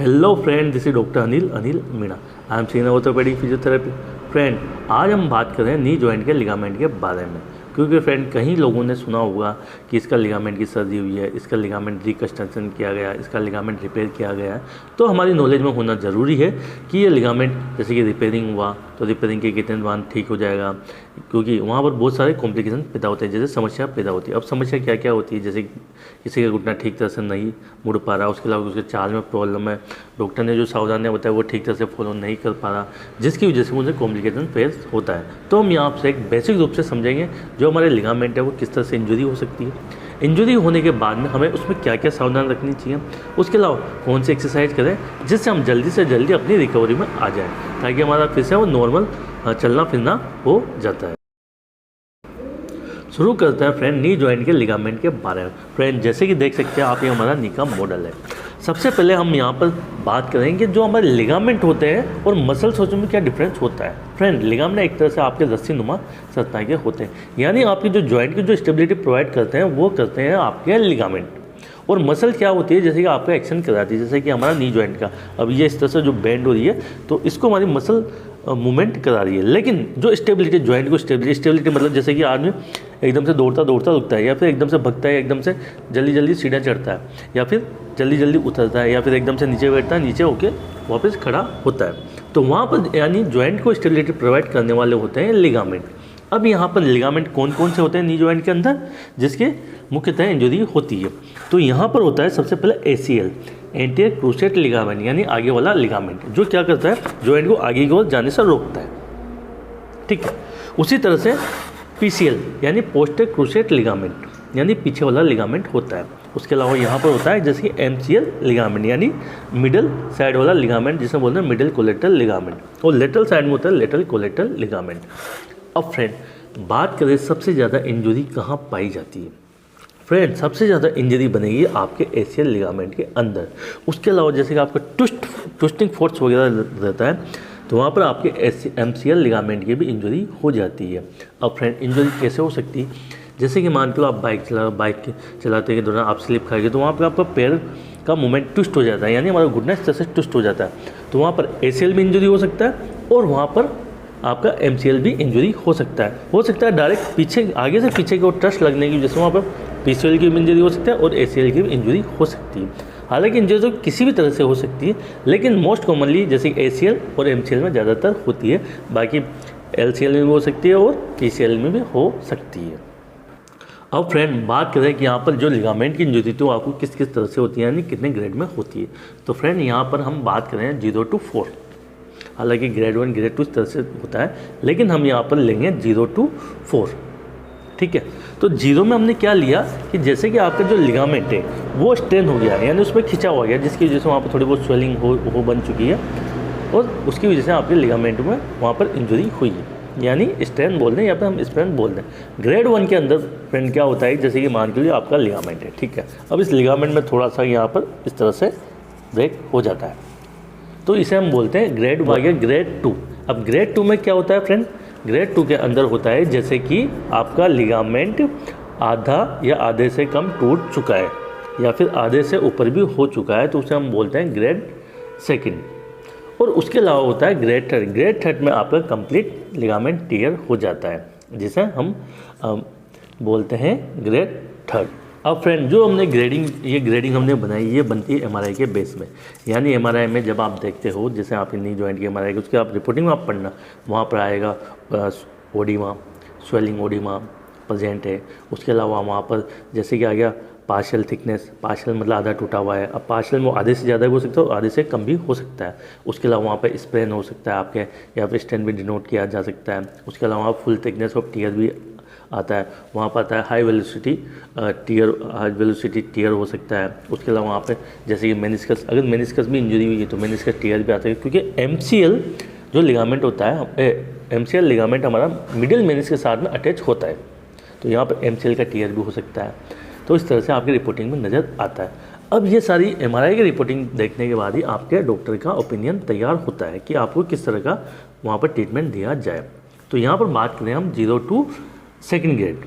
Hello friend, this is doctor Anil Meena. I am senior orthopaedic physiotherapy. Friend, आज हम बात कर रहे हैं नी जॉइंट के लिगामेंट के बारे में, क्योंकि फ्रेंड कहीं लोगों ने सुना होगा कि इसका लिगामेंट की सर्जरी हुई है, इसका लिगामेंट रिकन्स्ट्रक्शन किया गया, इसका लिगामेंट रिपेयर किया गया है। तो हमारी नॉलेज में होना ज़रूरी है कि ये लिगामेंट जैसे कि रिपेयरिंग हुआ तो रिपेयरिंग के कितने बाद ठीक हो जाएगा, क्योंकि वहाँ पर बहुत सारे कॉम्प्लिकेशन पैदा होते हैं, जैसे समस्या पैदा होती है। अब समस्या क्या क्या होती है, जैसे किसी का घुटना ठीक तरह से नहीं मुड़ पा रहा, उसके अलावा उसके चाल में प्रॉब्लम है, डॉक्टर ने जो सावधानियाँ बताया वो ठीक तरह से फॉलो नहीं कर पा रहा, जिसकी वजह से मुझे कॉम्प्लिकेशन फेस होता है। तो हम यहाँ से एक बेसिक रूप से समझेंगे जो हमारे लिगामेंट है वो किस तरह से इंजरी हो सकती है, इंजरी होने के बाद में हमें उसमें क्या क्या सावधान रखनी चाहिए, उसके अलावा कौन सी एक्सरसाइज करें जिससे हम जल्दी से जल्दी अपनी रिकवरी में आ जाएं, ताकि हमारा फिर से वो नॉर्मल चलना फिरना हो जाता है। शुरू करते हैं फ्रेंड नी जॉइंट के लिगामेंट के बारे में। फ्रेंड, जैसे कि देख सकते हैं आप, ये हमारा नी का मॉडल है। सबसे पहले हम यहाँ पर बात करेंगे जो हमारे लिगामेंट होते हैं और मसल सोचो में क्या डिफरेंस होता है। फ्रेंड, लिगामेंट एक तरह से आपके रस्सी नुमा संरचना के होते हैं, यानी आपकी जो जॉइंट की जो स्टेबिलिटी प्रोवाइड करते हैं वो करते हैं आपके लिगामेंट। और मसल क्या होती है, जैसे कि आपका एक्शन कराती है, जैसे कि हमारा नी जॉइंट का अब ये इस तरह से जो बेंड हो रही है तो इसको हमारी मसल मूवमेंट करा रही है। लेकिन जो स्टेबिलिटी, जॉइंट को स्टेबिलिटी मतलब जैसे कि आदमी एकदम से दौड़ता रुकता है, या फिर एकदम से भगता है, एकदम से जल्दी सीढ़ियाँ चढ़ता है, या फिर जल्दी उतरता है, या फिर एकदम से नीचे बैठता है, नीचे होके वापस खड़ा होता है। तो वहाँ पर यानी जॉइंट को स्टेबिलिटी प्रोवाइड करने वाले होते हैं लिगामेंट। अब यहाँ पर लिगामेंट कौन कौन से होते हैं नी जॉइंट के अंदर जिसके मुख्यतः इंजरी होती है। तो यहाँ पर होता है सबसे पहले ACL, एंटीरियर क्रूसेट लिगामेंट, यानी आगे वाला लिगामेंट, जो क्या करता है जॉइंट को आगे की ओर जाने से रोकता है। ठीक है। उसी तरह से PCL यानी पोस्टीरियर क्रूसेट लिगामेंट, यानी पीछे वाला लिगामेंट होता है। उसके अलावा यहाँ पर होता है जैसे कि MCL लिगामेंट, यानी मिडल साइड वाला लिगामेंट, जिसे बोलते हैं मिडल कोलेटरल लिगामेंट, और लेटरल साइड में होता है लेटरल कोलेटरल लिगामेंट। अब फ्रेंड, बात करें सबसे ज़्यादा इंजरी कहाँ पाई जाती है। फ्रेंड, सबसे ज़्यादा इंजरी बनेगी आपके ACL लिगामेंट के अंदर। उसके अलावा जैसे कि आपका ट्विस्टिंग फोर्स वगैरह रहता है, तो वहाँ पर आपके MCL लिगामेंट की भी इंजरी हो जाती है। अब फ्रेंड, इंजरी कैसे हो सकती है, जैसे कि मान लो आप बाइक चलाते के दौरान आप स्लिप खाएंगे, तो वहाँ पर आपका पैर का मूवमेंट ट्विस्ट हो जाता है, यानी हमारा घुटना इस तरह से ट्विस्ट हो जाता है, तो वहाँ पर ACL भी इंजरी हो सकता है, और वहाँ पर आपका MCL भी इंजरी हो सकता है डायरेक्ट पीछे, आगे से पीछे की ओर ट्रस्ट लगने की वजह से वहाँ पर PCL की भी इंजरी हो सकती है और ACL की भी इंजरी हो सकती है। हालांकि इंजरी तो किसी भी तरह से हो सकती है, लेकिन मोस्ट कॉमनली जैसे ACL और MCL में ज़्यादातर होती है, बाकी LCL में भी हो सकती है और PCL में भी हो सकती है। अब फ्रेंड, बात करें कि यहाँ पर जो लिगामेंट की इंजरी तो आपको किस किस तरह से होती है, यानी कितने ग्रेड में होती है। तो फ्रेंड, यहाँ पर हम बात करें 0 to 4, हालांकि ग्रेड 1 ग्रेड 2 इस तरह से होता है, लेकिन हम यहाँ पर लेंगे 0 to 4। ठीक है। तो 0 में हमने क्या लिया कि जैसे कि आपका जो लिगामेंट है वो स्ट्रेन हो गया है, यानी उसमें खिंचा हुआ गया, जिसकी वजह से वहाँ पर थोड़ी बहुत स्वेलिंग हो बन चुकी है, और उसकी वजह से आपके लिगामेंट में वहाँ पर इंजरी हुई है, यानी स्ट्रेन बोल दें या फिर हम स्ट्रेन बोल दें। ग्रेड 1 के अंदर फ्रेंड क्या होता है, जैसे कि मान के लिए आपका लिगामेंट है, ठीक है, अब इस लिगामेंट में थोड़ा सा यहाँ पर इस तरह से ब्रेक हो जाता है, तो इसे हम बोलते हैं ग्रेड 1 या ग्रेड 2। अब ग्रेड 2 में क्या होता है फ्रेंड, ग्रेड 2 के अंदर होता है जैसे कि आपका लिगामेंट आधा या आधे से कम टूट चुका है, या फिर आधे से ऊपर भी हो चुका है, तो उसे हम बोलते हैं ग्रेड 2। और उसके अलावा होता है ग्रेड 3। ग्रेड 3 में आपका कंप्लीट लिगामेंट टियर हो जाता है, जिसे हम बोलते हैं ग्रेड 3। अब फ्रेंड, जो हमने ग्रेडिंग हमने बनाई, ये बनती है MRI के बेस में, यानी MRI में जब आप देखते हो, जैसे आप नी जॉइंट की MRI की, उसके आप रिपोर्टिंग में आप पढ़ना, वहाँ पर आएगा ओडिमा, स्वेलिंग ओडिमा प्रेजेंट है। उसके अलावा वहाँ पर जैसे कि आ गया पार्शियल थिकनेस, पार्शियल मतलब आधा टूटा हुआ है, अब पार्शियल में आधे से ज़्यादा भी हो सकता है और आधे से कम भी हो सकता है। उसके अलावा वहाँ पर स्प्रेन हो सकता है आपके, या फिर स्टेन भी डिनोट किया जा सकता है। उसके अलावा फुल थिकनेस ऑफ टीयर भी आता है, वहाँ पर आता है हाई वेलोसिटी टीयर हो सकता है। उसके अलावा वहाँ पे जैसे कि मेनिस्कस, अगर मेनिस्कस भी इंजरी हुई है तो मेनिस्कस टीयर भी आता है, क्योंकि MCL जो लिगामेंट होता है, MCL लिगामेंट हमारा मिडिल मेनिस के साथ में अटैच होता है, तो यहाँ पर MCL का टीयर भी हो सकता है। तो इस तरह से आपकी रिपोर्टिंग में नज़र आता है। अब ये सारी MRI की रिपोर्टिंग देखने के बाद ही आपके डॉक्टर का ओपिनियन तैयार होता है कि आपको किस तरह का वहाँ पर ट्रीटमेंट दिया जाए। तो यहाँ पर बात करें हम 0 to 2 ग्रेड,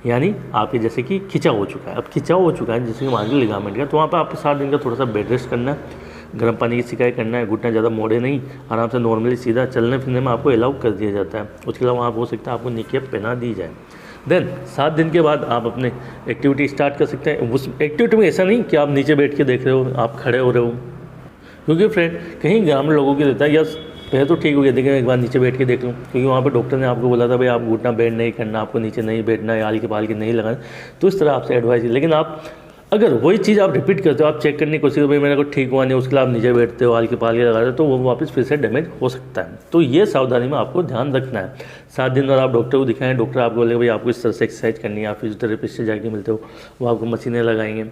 यानी आपके जैसे कि खिंचा हो चुका है, अब खिंचा हो चुका है जैसे कि मान लो लिगामेंट का, तो वहाँ पर आपको 7 दिन का थोड़ा सा बेड रेस्ट करना है। गर्म पानी की सिकाई करना है, घुटना ज़्यादा मोड़े नहीं, आराम से नॉर्मली सीधा चलने फिरने में आपको अलाउ कर दिया जाता है। उसके अलावा आप हो सकता है आपको निकेब पहना दी जाए। देन 7 दिन के बाद आप अपने एक्टिविटी स्टार्ट कर सकते हैं। उस एक्टिविटी में ऐसा नहीं कि आप नीचे बैठ के देख रहे हो, आप खड़े हो रहे हो, क्योंकि फ्रेंड कहीं ग्रामीण लोगों की रहता है यस पहले तो ठीक हो गया, लेकिन एक बार नीचे बैठ के देख लूँ, क्योंकि वहाँ पर डॉक्टर ने आपको बोला था भाई आप घुटना बेंड नहीं करना, आपको नीचे नहीं बैठना है, आल के पाल के नहीं लगाना, तो इस तरह आपसे एडवाइस है। लेकिन आप अगर वही चीज़ आप रिपीट करते हो, आप चेक करने की कोशिश करो भाई मेरे को ठीक हुआ नहीं, उसके लिए आप नीचे बैठते हो, आल के पाल के लगाते हो, तो वो वापस फिर से डैमेज हो सकता है। तो ये सावधानी में आपको ध्यान रखना है। 7 दिन बाद आप डॉक्टर को दिखाएं, डॉक्टर आपको बोलेगा भाई आपको इस तरह से एक्सरसाइज करनी है, आप फिजियोथेरेपिस्ट से जाके मिलते हो, वो आपको मशीनें लगाएंगे,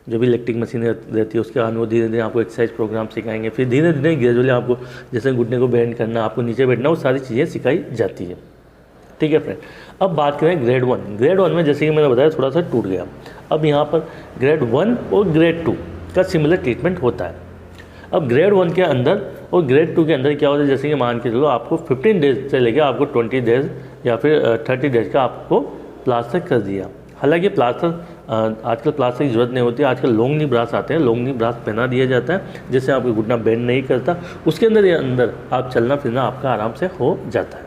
जो भी इलेक्ट्रिक मशीनें रहती है उसके बाद वो धीरे धीरे आपको एक्सरसाइज प्रोग्राम सिखाएंगे। फिर धीरे धीरे ग्रेजुअली आपको जैसे घुटने को बेंड करना, आपको नीचे बैठना, वो सारी चीज़ें सिखाई जाती है। ठीक है फ्रेंड, अब बात करें ग्रेड 1। ग्रेड 1 में जैसे कि मैंने बताया थोड़ा सा टूट गया। अब यहाँ पर ग्रेड 1 और ग्रेड 2 का सिमिलर ट्रीटमेंट होता है। अब ग्रेड 1 के अंदर और ग्रेड 2 के अंदर क्या होता है, जैसे कि मान के चलो आपको 15 डेज से लेकर आपको 20 डेज या फिर 30 डेज का आपको प्लास्टर कर दिया। हालांकि प्लास्टर आजकल प्लास्टर की ज़रूरत नहीं होती है, आजकल लॉन्ग नी ब्रास आते हैं, लॉन्ग नी ब्रास पहना दिया जाता है जिससे आपको घुटना बेंड नहीं करता, उसके अंदर आप चलना फिरना आपका आराम से हो जाता है।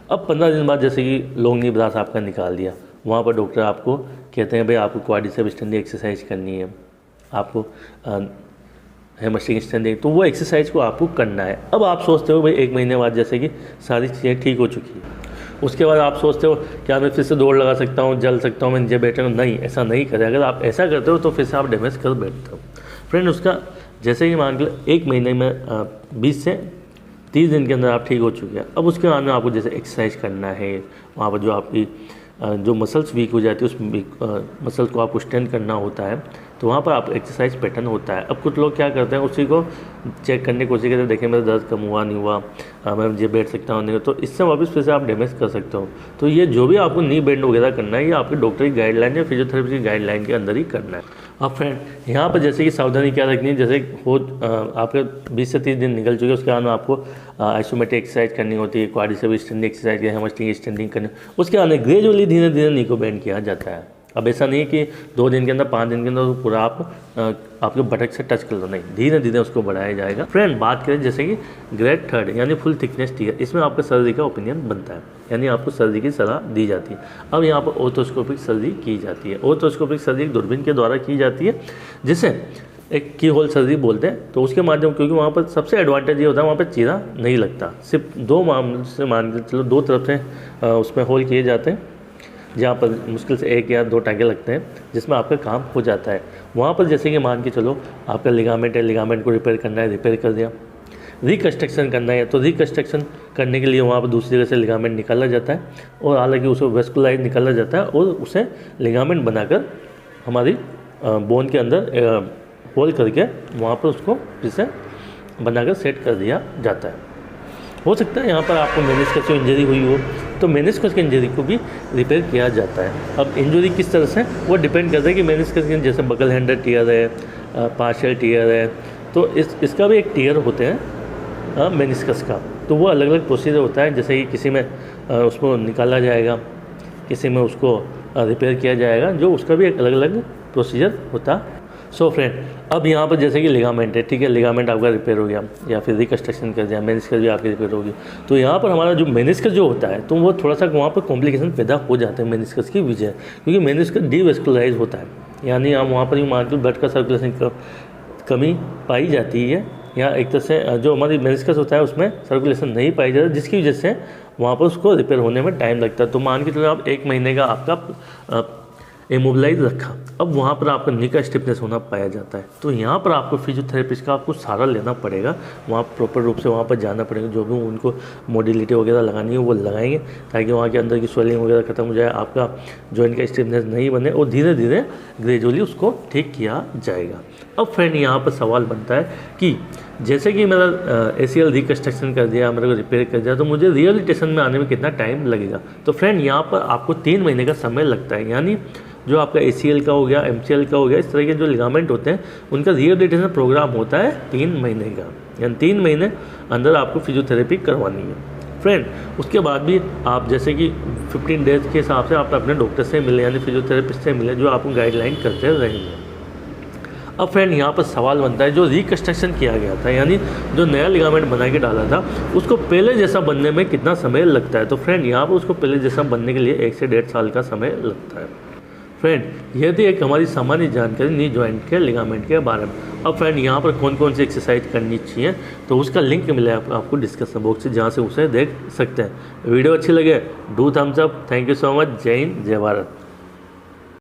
अब 15 दिन बाद जैसे कि लॉन्ग नी ब्रास आपका निकाल दिया, वहाँ पर डॉक्टर आपको कहते हैं भाई आपको क्वाड्रिसेप्स स्ट्रेंथिंग एक्सरसाइज करनी है, आपको हैमस्ट्रिंग स्ट्रेंथिंग, तो वो एक्सरसाइज को आपको करना है। अब आप सोचते हो भाई 1 महीने बाद जैसे कि सारी चीज़ें ठीक हो चुकी है, उसके बाद आप सोचते हो क्या मैं फिर से दौड़ लगा सकता हूँ, जल सकता हूँ, मैं नीचे बैठा हूँ। नहीं, ऐसा नहीं करें। अगर आप ऐसा करते हो तो फिर से आप डैमेज कर बैठते हो। फ्रेंड उसका जैसे कि मान लो 1 महीने में 20 से 30 दिन के अंदर आप ठीक हो चुके हैं। अब उसके बाद में आपको जैसे एक्सरसाइज करना है, वहाँ पर जो आपकी जो मसल्स वीक हो जाती है उस मसल्स को आपको स्ट्रेंथ करना होता है, तो वहाँ पर आप एक्सरसाइज पैटर्न होता है। अब कुछ लोग क्या करते हैं, उसी को चेक करने की कोशिश करते हैं, देखें मेरा दर्द कम हुआ नहीं हुआ, मैं ये बैठ सकता हूँ नहीं, तो इससे वापस फिर से आप डैमेज कर सकते हो। तो ये जो भी आपको नी बेंड वगैरह करना है ये आपके डॉक्टर की गाइडलाइन या फिजियोथेरेपी की गाइडलाइन के अंदर ही करना है। अब फ्रेंड यहाँ पर जैसे कि सावधानी क्या रखनी है, जैसे हो आपके 20 से 30 दिन निकल चुके, उसके बाद में आपको आइसोमेट्रिक एक्सरसाइज करनी होती है, क्वाड्रिसेप्स स्ट्रेंथिंग एक्सरसाइज या हैमस्ट्रिंग स्ट्रेंथिंग करनी, उसके बाद में ग्रेजुअली धीरे धीरे नी को बेंड किया जाता है। अब ऐसा नहीं है कि 2 दिन के अंदर 5 दिन के अंदर पूरा आप आपके बटक से टच कर लो, नहीं, धीरे धीरे उसको बढ़ाया जाएगा। फ्रेंड बात करें जैसे कि ग्रेड 3 यानी फुल थिकनेस टीयर, इसमें आपका सर्जरी का ओपिनियन बनता है, यानी आपको सर्जरी की सलाह दी जाती है। अब यहाँ पर ऑर्थोस्कोपिक सर्जरी की जाती है। ऑर्थोस्कोपिक सर्जरी दूरबीन के द्वारा की जाती है, जिसे एक की होल सर्जरी बोलते हैं। तो उसके माध्यम, क्योंकि वहाँ पर सबसे एडवांटेज ये होता है वहाँ पर चीरा नहीं लगता, सिर्फ 2 मामले से मान के चलो 2 तरफ से उसमें होल किए जाते हैं, जहाँ पर मुश्किल से 1 या 2 टाँके लगते हैं, जिसमें आपका काम हो जाता है। वहाँ पर जैसे कि मान के चलो आपका लिगामेंट है, लिगामेंट को रिपेयर करना है, रिपेयर कर दिया, रिकन्स्ट्रक्शन करना है, तो रिकन्स्ट्रक्शन करने के लिए वहाँ पर दूसरी जगह से लिगामेंट निकाला जाता है, और हालांकि उसे वेस्कुलाइज निकाला जाता है और उसे लिगामेंट बनाकर हमारी बोन के अंदर होल करके वहाँ पर उसको फिर से बनाकर सेट कर दिया जाता है। हो सकता है यहाँ पर आपको मेनिस्कस की इंजरी हुई हो, तो मेनिस्कस की इंजरी को भी रिपेयर किया जाता है। अब इंजरी किस तरह से, वो डिपेंड करता है कि मेनिस्कस की, जैसे बकल हैंडर टीयर है, पार्शियल टीयर है, तो इसका भी एक टीयर होते हैं मेनिस्कस का, तो वो अलग अलग प्रोसीजर होता है। जैसे कि किसी में उसको निकाला जाएगा, किसी में उसको रिपेयर किया जाएगा, जो उसका भी एक अलग अलग प्रोसीजर होता। सो फ्रेंड अब यहाँ पर जैसे कि लिगामेंट है, ठीक है, लिगामेंट आपका रिपेयर हो गया या फिर रिकन्स्ट्रक्शन कर दिया, मेनिस्कस भी आपकी रिपेयर होगी, तो यहाँ पर हमारा जो मेनिस्कस जो होता है, तो वो थोड़ा सा वहाँ पर कॉम्प्लिकेशन पैदा हो जाते हैं मेनिस्कस की वजह, क्योंकि मेनिस्कस डीवेस्कुलराइज होता है, यानी आप वहाँ पर ही मान लो ब्लड का सर्कुलेशन कमी पाई जाती है, या एक तरह से जो हमारी मेनिस्कस होता है उसमें सर्कुलेशन नहीं पाई जाती, जिसकी वजह से वहाँ पर उसको रिपेयर होने में टाइम लगता है। तो मान के चलो आप 1 महीने का आपका इमोबिलाइज रखा, अब वहाँ पर आपका नी का स्टिफनेस होना पाया जाता है, तो यहाँ पर आपको फिजियोथेरेपिस्ट का आपको सहारा लेना पड़ेगा, वहाँ प्रॉपर रूप से वहाँ पर जाना पड़ेगा, जो भी उनको मोडिलिटी वगैरह लगानी है वो लगाएंगे, ताकि वहाँ के अंदर की स्वेलिंग वगैरह खत्म हो जाए, आपका जॉइंट का स्टिफनेस नहीं बने, और धीरे धीरे ग्रेजुअली उसको ठीक किया जाएगा। अब फ्रेंड यहाँ पर सवाल बनता है कि जैसे कि मेरा ACL रिकन्स्ट्रक्शन कर दिया, मेरे को रिपेयर कर दिया, तो मुझे रिहेबिलिटेशन में आने में कितना टाइम लगेगा। तो फ्रेंड यहाँ पर आपको 3 महीने का समय लगता है, यानी जो आपका ACL का हो गया, MCL का हो गया, इस तरह के जो लिगामेंट होते हैं उनका रिहेबिलिटेशन प्रोग्राम होता है 3 महीने का, यानी 3 महीने अंदर आपको फिजियोथेरेपी करवानी है। फ्रेंड उसके बाद भी आप जैसे कि 15 डेज के हिसाब से आप अपने डॉक्टर से मिले, यानी फिजियोथेरेपिस्ट से मिले, जो आपको गाइडलाइन करते रहेंगे। अब फ्रेंड यहाँ पर सवाल बनता है, जो रिकन्स्ट्रक्शन किया गया था यानी जो नया लिगामेंट बना के डाला था उसको पहले जैसा बनने में कितना समय लगता है। तो फ्रेंड यहाँ पर उसको पहले जैसा बनने के लिए 1 से 1.5 साल का समय लगता है। फ्रेंड ये थी एक हमारी सामान्य जानकारी नी जॉइंट के लिगामेंट के बारे में। अब फ्रेंड यहाँ पर कौन कौन सी एक्सरसाइज करनी चाहिए तो उसका लिंक मिला है आपको डिस्क्रिप्शन बॉक्स से, जहाँ से उसे देख सकते हैं। वीडियो अच्छी लगे do thumbs up. Thank you so much. जय हिंद, जय भारत।